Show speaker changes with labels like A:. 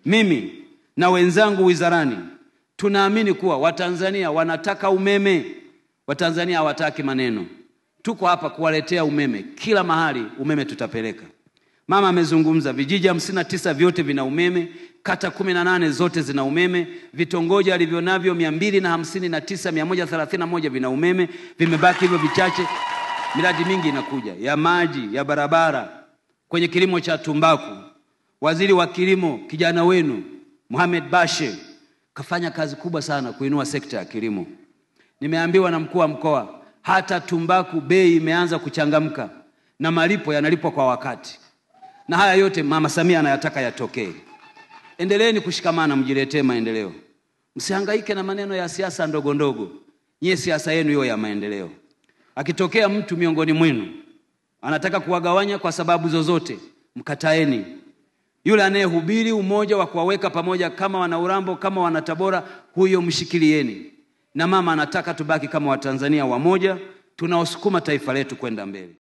A: mimi na wenzangu wizarani tunaamini kuwa Watanzania wanataka umeme. Watanzania hawataki maneno. Tuko hapa kuwaletea umeme. Kila mahali umeme tutapeleka. Mama amezungumza, vijiji 59 vyote vina umeme, kata 18 zote zina umeme, vitongoji alivyonavyo 259 131 vina umeme, vimebaki hivyo vichache. Miradi mingi inakuja ya maji, ya barabara, kwenye kilimo cha tumbaku. Waziri wa kilimo kijana wenu Mohamed Bashe kafanya kazi kubwa sana kuinua sekta ya kilimo. Nimeambiwa na mkuu wa mkoa hata tumbaku bei imeanza kuchangamka na malipo yanalipwa kwa wakati. Na haya yote Mama Samia anayataka yatokee. Endeleeni kushikamana, mjiletee maendeleo. Msihangaike na maneno ya siasa ndogo ndogo. Nyie siasa yenu hiyo ya maendeleo. Akitokea mtu miongoni mwenu anataka kuwagawanya kwa sababu zozote, mkataeni. Yule anayehubiri umoja wa kuwaweka pamoja kama wana Urambo, kama wana Tabora, huyo mshikilieni. Na mama anataka tubaki kama Watanzania wamoja, tunaosukuma taifa letu kwenda mbele.